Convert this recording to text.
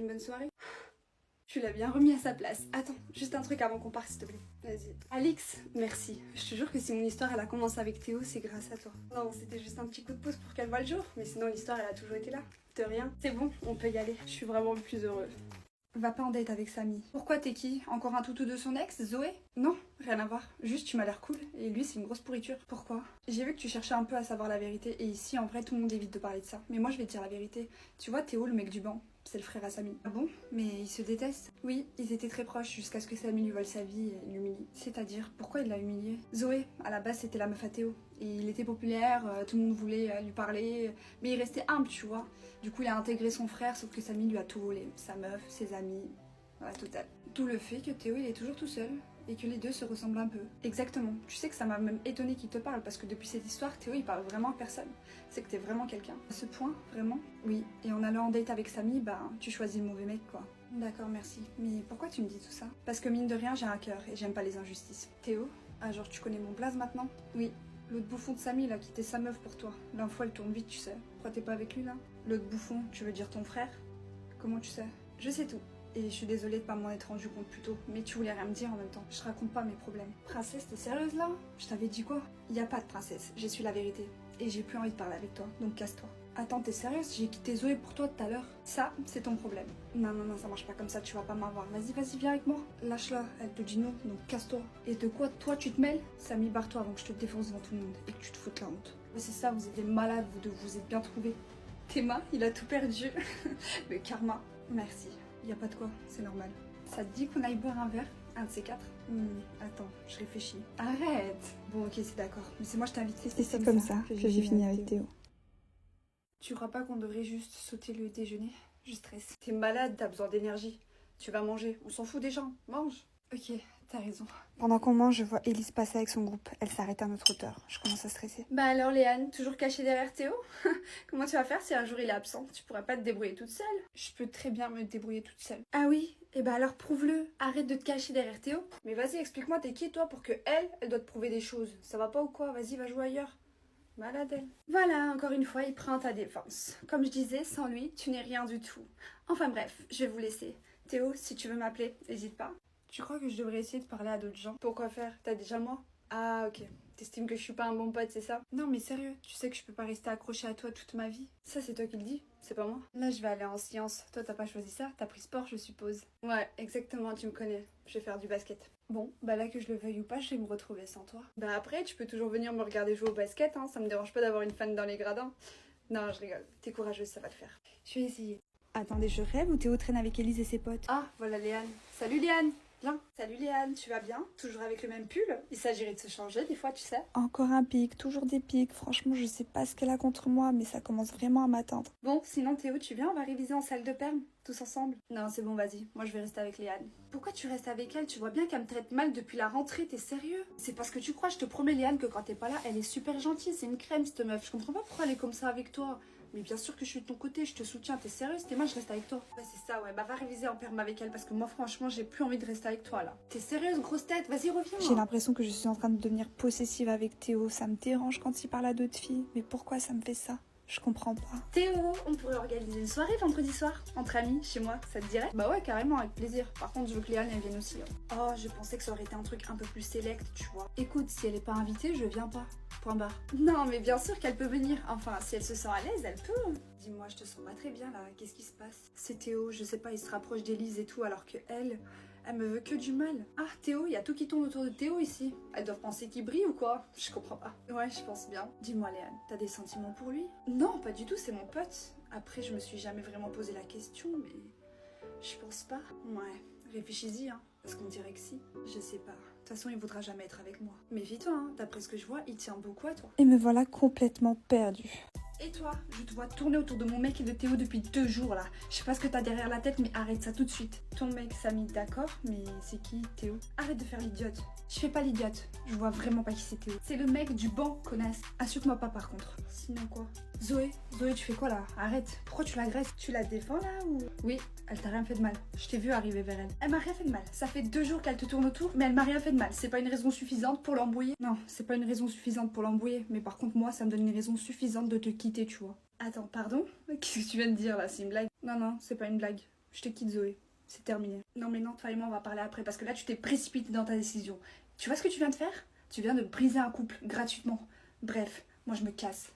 une bonne soirée? Tu l'as bien remis à sa place. Attends, juste un truc avant qu'on parte s'il te plaît. Vas-y. Alix, merci. Je te jure que si mon histoire elle a commencé avec Théo, c'est grâce à toi. Non, c'était juste un petit coup de pouce pour qu'elle voie le jour. Mais sinon l'histoire elle a toujours été là. De rien. C'est bon, on peut y aller. Je suis vraiment le plus heureux. Va pas en date avec Samy. Pourquoi t'es qui? Encore un toutou de son ex, Zoé? Non, rien à voir. Juste tu m'as l'air cool et lui c'est une grosse pourriture. Pourquoi? J'ai vu que tu cherchais un peu à savoir la vérité et ici en vrai tout le monde évite de parler de ça. Mais moi je vais te dire la vérité. Tu vois Théo le mec du banc, c'est le frère à Samy. Ah bon? Mais ils se détestent? Oui, ils étaient très proches jusqu'à ce que Samy lui vole sa vie et l'humilie. C'est-à-dire, pourquoi il l'a humilié? Zoé, à la base c'était la meuf à Théo. Et il était populaire, tout le monde voulait lui parler, mais il restait humble, tu vois. Du coup il a intégré son frère sauf que Samy lui a tout volé. Sa meuf, ses amis, la totale. D'où le fait que Théo il est toujours tout seul et que les deux se ressemblent un peu. Exactement. Tu sais que ça m'a même étonné qu'il te parle parce que depuis cette histoire, Théo il parle vraiment à personne. C'est que t'es vraiment quelqu'un. À ce point, vraiment? Oui. Et en allant en date avec Samy, bah tu choisis le mauvais mec quoi. D'accord, merci. Mais pourquoi tu me dis tout ça? Parce que mine de rien, j'ai un cœur et j'aime pas les injustices. Théo? Ah genre tu connais mon blaze maintenant? Oui. L'autre bouffon de Samy, il a quitté sa meuf pour toi. L'info, elle tourne vite, tu sais. Pourquoi t'es pas avec lui, là? L'autre bouffon, tu veux dire ton frère? Comment tu sais? Je sais tout. Et je suis désolée de pas m'en être rendu compte plus tôt. Mais tu voulais rien me dire en même temps. Je raconte pas mes problèmes. Princesse, t'es sérieuse, là? Je t'avais dit quoi? Y a pas de princesse. J'ai su la vérité. Et j'ai plus envie de parler avec toi. Donc casse-toi. Attends, t'es sérieuse? J'ai quitté Zoé pour toi tout à l'heure. Ça, c'est ton problème. Non, non, non, ça marche pas comme ça, tu vas pas m'avoir. Vas-y, vas-y, viens avec moi. Lâche-la, elle te dit non, donc casse-toi. Et de quoi, toi, tu te mêles? Samy, barre-toi avant que je te défonce devant tout le monde et que tu te foutes la honte. Ouais, c'est ça, vous êtes des malades, vous deux, vous êtes bien trouvés. Théma, il a tout perdu. Le karma. Merci. Y a pas de quoi, c'est normal. Ça te dit qu'on aille boire un verre? Un de ces quatre? Attends, je réfléchis. Arrête! Bon, ok, c'est d'accord. Mais c'est moi, je t'ai invité. Et c'est comme ça que j'ai fini avec Théo. Tu crois pas qu'on devrait juste sauter le déjeuner? Je stresse. T'es malade, t'as besoin d'énergie. Tu vas manger. On s'en fout des gens. Mange. Ok, t'as raison. Pendant qu'on mange, je vois Élise passer avec son groupe. Elle s'arrête à notre hauteur. Je commence à stresser. Bah alors Léane, toujours cachée derrière Théo? Comment tu vas faire si un jour il est absent? Tu pourras pas te débrouiller toute seule? Je peux très bien me débrouiller toute seule. Ah oui? Et bah alors prouve-le. Arrête de te cacher derrière Théo. Mais vas-y, explique-moi, t'es qui toi pour que elle doit te prouver des choses? Ça va pas ou quoi? Vas-y, va jouer ailleurs. Malade elle. Voilà, encore une fois, il prend ta défense. Comme je disais, sans lui, tu n'es rien du tout. Enfin bref, je vais vous laisser. Théo, si tu veux m'appeler, n'hésite pas. Tu crois que je devrais essayer de parler à d'autres gens? Pourquoi faire? T'as déjà moi? Ah ok. T'estimes que je suis pas un bon pote, c'est ça? Non mais sérieux, tu sais que je peux pas rester accrochée à toi toute ma vie. Ça c'est toi qui le dis, c'est pas moi. Là je vais aller en sciences. Toi t'as pas choisi ça, t'as pris sport je suppose. Ouais, exactement, tu me connais. Je vais faire du basket. Bon, bah là que je le veuille ou pas, je vais me retrouver sans toi. Bah après, tu peux toujours venir me regarder jouer au basket, hein. Ça me dérange pas d'avoir une fan dans les gradins. Non, je rigole. T'es courageuse, ça va le faire. Je vais essayer. Attendez, je rêve ou Théo traîne avec Élise et ses potes? Ah, voilà Léane. Salut Léane. Viens. Salut Léane, tu vas bien? Toujours avec le même pull? Il s'agirait de se changer des fois, tu sais. Encore un pic, toujours des pics. Franchement, je sais pas ce qu'elle a contre moi, mais ça commence vraiment à m'atteindre. Bon, sinon Théo, tu viens? On va réviser en salle de perm, tous ensemble. Non, c'est bon, vas-y. Moi, je vais rester avec Léane. Pourquoi tu restes avec elle? Tu vois bien qu'elle me traite mal depuis la rentrée, t'es sérieux? C'est parce que tu crois, je te promets Léane, que quand t'es pas là, elle est super gentille. C'est une crème, cette meuf. Je comprends pas pourquoi elle est comme ça avec toi. Mais bien sûr que je suis de ton côté, je te soutiens, t'es sérieuse? T'es moi, je reste avec toi. Ouais, c'est ça, ouais. Bah, va réviser en perm avec elle parce que moi, franchement, j'ai plus envie de rester avec toi là. T'es sérieuse, grosse tête? Vas-y, reviens. J'ai l'impression que je suis en train de devenir possessive avec Théo. Ça me dérange quand il parle à d'autres filles. Mais pourquoi ça me fait ça? Je comprends pas. Théo, on pourrait organiser une soirée vendredi soir, entre amis, chez moi, ça te dirait? Bah ouais, carrément, avec plaisir. Par contre, je veux que Léane, elle vienne aussi. Oh, je pensais que ça aurait été un truc un peu plus select, tu vois. Écoute, si elle est pas invitée, je viens pas. Point barre. Non, mais bien sûr qu'elle peut venir. Enfin, si elle se sent à l'aise, elle peut. Dis-moi, je te sens pas très bien là, qu'est-ce qui se passe? C'est Théo, je sais pas, il se rapproche d'Élise et tout, alors que elle me veut que du mal. Ah, Théo, il y a tout qui tourne autour de Théo ici. Elle doit penser qu'il brille ou quoi? Je comprends pas. Ouais, je pense bien. Dis-moi, Léane, t'as des sentiments pour lui? Non, pas du tout, c'est mon pote. Après, je me suis jamais vraiment posé la question, mais je pense pas. Ouais, réfléchis-y, hein, parce qu'on dirait que si. Je sais pas. De toute façon, il voudra jamais être avec moi. Méfie-toi, hein, d'après ce que je vois, il tient beaucoup à toi. Et me voilà complètement perdue. Et toi, je te vois tourner autour de mon mec et de Théo depuis 2 jours là. Je sais pas ce que t'as derrière la tête, mais arrête ça tout de suite. Ton mec, Samy, d'accord, mais c'est qui, Théo? Arrête de faire l'idiote. Je fais pas l'idiote. Je vois vraiment pas qui c'est Théo. C'est le mec du banc, connasse. Insulte-moi pas par contre. Sinon quoi? Zoé, tu fais quoi là? Arrête. Pourquoi tu l'agresses? Tu la défends là ou? Oui, elle t'a rien fait de mal. Je t'ai vu arriver vers elle. Elle m'a rien fait de mal. Ça fait 2 jours qu'elle te tourne autour, mais elle m'a rien fait de mal. C'est pas une raison suffisante pour l'embrouiller? Non, c'est pas une raison suffisante pour l'embrouiller. Mais par contre, moi, ça me donne une raison suffisante de te quitter, tu vois. Attends, pardon? Qu'est-ce que tu viens de dire là? C'est une blague? Non, non, c'est pas une blague. je te quitte Zoé. C'est terminé. Non mais non, toi et moi on va parler après parce que là tu t'es précipité dans ta décision. Tu vois ce que tu viens de faire? Tu viens de briser un couple gratuitement. Bref, moi je me casse.